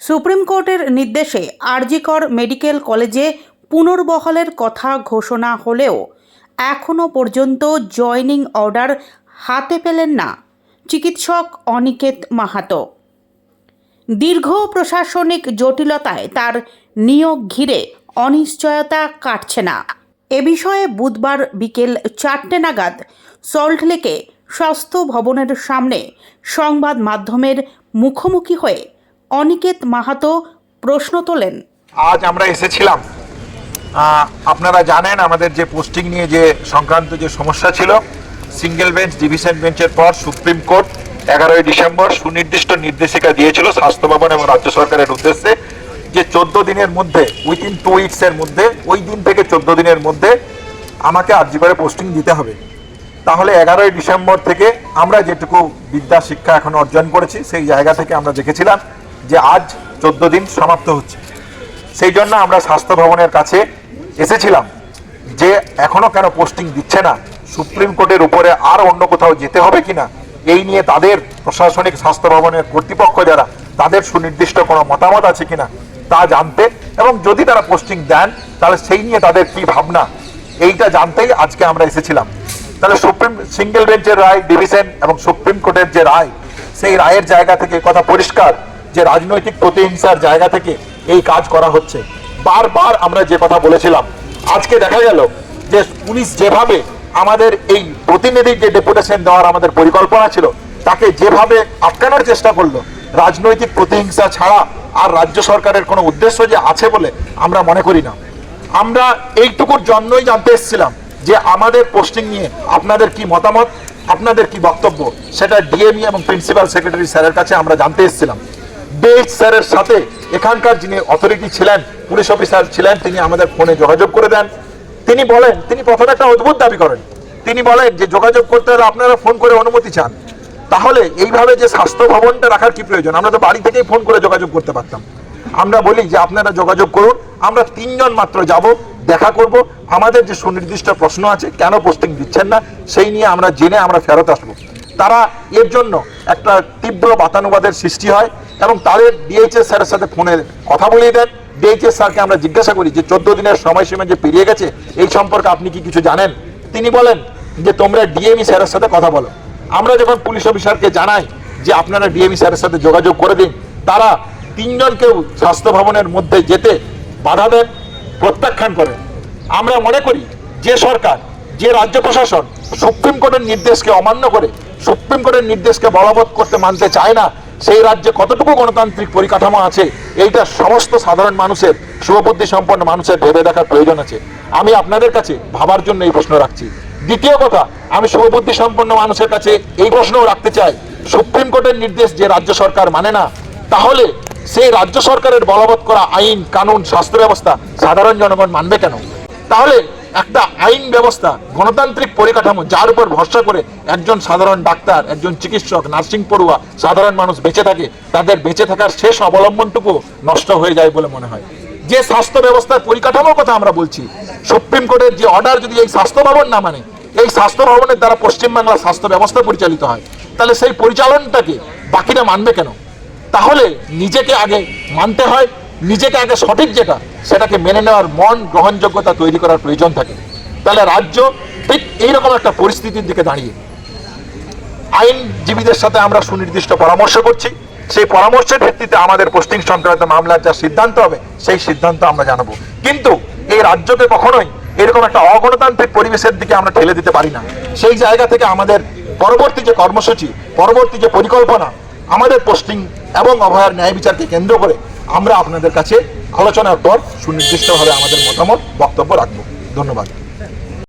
Supreme কোর্টের নির্দেশে RG Kar medical কলেজে পুনর্বহালের কথা ঘোষণা হলেও এখনও পর্যন্ত জয়েনিং অর্ডার হাতে পেলেন না চিকিৎসক অনিকেত মাহাতো। দীর্ঘ প্রশাসনিক জটিলতায় তার নিয়োগ ঘিরে অনিশ্চয়তা কাটছে না। এ বিষয়ে বুধবার বিকেল 4টে নাগাদ সল্টলেকে স্বাস্থ্য ভবনের সামনে সংবাদ মাধ্যমের মুখোমুখি হয়ে অনিকেত মাহাতো প্রশ্ন তোলেন। আজ আমরা এসেছিলাম, আপনারা জানেন আমাদের যে পোস্টিং নিয়ে যে সংক্রান্ত যে সমস্যা ছিল, সিঙ্গেল বেঞ্চ ডিভিশন বেঞ্চের পর সুপ্রিম কোর্ট 11ই ডিসেম্বর সুনির্দিষ্ট নির্দেশিকা দিয়েছিল স্বাস্থ্য ভবন এবং রাজ্য সরকারের উদ্দেশ্যে যে 14 দিনের মধ্যে, উইথিন 2 উইকসের মধ্যে, ওই দিন থেকে 14 দিনের মধ্যে আমাকে আরজি করে পোস্টিং দিতে হবে। তাহলে 11ই ডিসেম্বর থেকে আমরা যেটুকু বিদ্যা শিক্ষা এখন অর্জন করেছি সেই জায়গা থেকে আমরা দেখেছিলাম যে আজ 14 দিন সমাপ্ত হচ্ছে। সেই জন্য আমরা স্বাস্থ্য ভবনের কাছে এসেছিলাম যে এখনো কেন পোস্টিং দিচ্ছে না, সুপ্রিম কোর্টের উপরে আর অন্য কোথাও যেতে হবে কিনা, এই নিয়ে তাদের প্রশাসনিক স্বাস্থ্য ভবনের কর্তৃপক্ষ যারা, তাদের সুনির্দিষ্ট কোনো মতামত আছে কিনা তা জানতে, এবং যদি তারা পোস্টিং দেন তাহলে সেই নিয়ে তাদের কি ভাবনা, এইটা জানতেই আজকে আমরা এসেছিলাম। তাহলে সুপ্রিম সিঙ্গেল বেঞ্চের রায়, ডিভিশন এবং সুপ্রিম কোর্টের যে রায়, সেই রায়ের জায়গা থেকে কথা পরিষ্কার যে রাজনৈতিক প্রতিহিংসার জায়গা থেকে এই কাজ করা হচ্ছে। বারবার আমরা যে কথা বলেছিলাম, আজকে দেখা গেল যে পুলিশ যেভাবে আমাদের এই প্রতিনিধির যে ডেপুটেশন দেওয়ার আমাদের পরিকল্পনা ছিল তাকে যেভাবে আটকানোর চেষ্টা করলো, রাজনৈতিক প্রতিহিংসা ছাড়া আর রাজ্য সরকারের কোনো উদ্দেশ্য যে আছে বলে আমরা মনে করি না। আমরা এইটুকুর জন্যই জানতে এসেছিলাম যে আমাদের পোস্টিং নিয়ে আপনাদের কি মতামত, আপনাদের কি বক্তব্য, সেটা ডিএমই এবং প্রিন্সিপাল সেক্রেটারি স্যারের কাছে আমরা জানতে এসেছিলাম। ডিএইচ স্যারের সাথে এখানকার যিনি অথরিটি ছিলেন, পুলিশ অফিসার ছিলেন, তিনি আমাদের ফোনে যোগাযোগ করে দেন। তিনি বলেন, তিনি প্রথমে একটা অদ্ভুত দাবি করেন, তিনি বলেন যে যোগাযোগ করতে হলে আপনারা ফোন করে অনুমতি চান। তাহলে এইভাবে যে স্বাস্থ্য ভবনটা রাখার কি প্রয়োজন? আমরা তো বাড়ি থেকেই ফোন করে যোগাযোগ করতে পারতাম। আমরা বলি যে আপনারা যোগাযোগ করুন, আমরা 3 জন মাত্র যাব, দেখা করব, আমাদের যে সুনির্দিষ্ট প্রশ্ন আছে কেন পোস্টিং দিচ্ছেন না সেই নিয়ে আমরা জেনে আমরা ফেরত আসবো। তারা এর জন্য একটা তীব্র বাতানুবাদের সৃষ্টি হয় এবং তাদের ডিএইচএস স্যারের সাথে ফোনে কথা বলিয়ে দেন। ডিএইচএস স্যারকে আমরা জিজ্ঞাসা করি যে 14 দিনের সময়সীমা যে পেরিয়ে গেছে এই সম্পর্কে আপনি কি কিছু জানেন? তিনি বলেন যে তোমরা ডিএমই স্যারের সাথে কথা বলো। আমরা যখন পুলিশ অফিসারকে জানাই যে আপনারা ডিএমই স্যারের সাথে যোগাযোগ করে দিন, তারা 3 জনকেও স্বাস্থ্য ভবনের মধ্যে যেতে বাধা দেন, প্রত্যাখ্যান করেন। আমরা মনে করি যে সরকার, যে রাজ্য প্রশাসন সুপ্রিম কোর্টের নির্দেশকে অমান্য করে, সুপ্রিম কোর্টের নির্দেশকে বলবৎ করতে মানতে চায় না, সেই রাজ্যে কতটুকু গণতান্ত্রিক পরিকাঠামো আছে এইটা সমস্ত সাধারণ মানুষের, শুভবুদ্ধি সম্পন্ন মানুষের ভেবে দেখার প্রয়োজন আছে। আমি আপনাদের কাছে ভাবার জন্য এই প্রশ্ন রাখছি। দ্বিতীয় কথা, আমি শুভবুদ্ধি সম্পন্ন মানুষের কাছে এই প্রশ্নও রাখতে চাই, সুপ্রিম কোর্টের নির্দেশ যে রাজ্য সরকার মানে না, তাহলে সেই রাজ্য সরকারের বলবৎ করা আইন, কানুন, স্বাস্থ্য ব্যবস্থা সাধারণ জনগণ মানবে কেন? তাহলে একটা আইন ব্যবস্থা, গণতান্ত্রিক পরিকাঠামো যার উপর ভরসা করে একজন সাধারণ ডাক্তার, একজন চিকিৎসক, নার্সিং পড়ুয়া, সাধারণ মানুষ বেঁচে থাকে, তাদের বেঁচে থাকার শেষ অবলম্বনটুকু নষ্ট হয়ে যায় বলে মনে হয়। যে স্বাস্থ্য ব্যবস্থার পরিকাঠামোর কথা আমরা বলছি, সুপ্রিম কোর্টের যে অর্ডার যদি এই স্বাস্থ্য ভবন না মানে, এই স্বাস্থ্য ভবনের দ্বারা পশ্চিমবাংলার স্বাস্থ্য ব্যবস্থা পরিচালিত হয়, তাহলে সেই পরিচালনটাকে বাকিরা মানবে কেন? তাহলে নিজেকে আগে মানতে হয়, নিজেকে আগে সঠিক যেটা সেটাকে মেনে নেওয়ার মন, গ্রহণযোগ্যতা তৈরি করার প্রয়োজন থাকে। তাহলে রাজ্য ঠিক এইরকম একটা পরিস্থিতির দিকে দাঁড়িয়ে আইনজীবীদের সাথে আমরা সুনির্দিষ্ট পরামর্শ করছি। সেই পরামর্শের ভিত্তিতে আমাদের পোস্টিং সংক্রান্ত মামলার যা সিদ্ধান্ত হবে সেই সিদ্ধান্ত আমরা জানাবো। কিন্তু এই রাজ্যকে কখনোই এরকম একটা অগণতান্ত্রিক পরিবেশের দিকে আমরা ঠেলে দিতে পারি না। সেই জায়গা থেকে আমাদের পরবর্তী যে কর্মসূচি, পরবর্তী যে পরিকল্পনা, আমাদের পোস্টিং এবং অভয়ার ন্যায় বিচারকে কেন্দ্র করে আমরা আপনাদের কাছে আলোচনার পর সুনির্দিষ্টভাবে আমাদের মতামত, বক্তব্য রাখবো। ধন্যবাদ।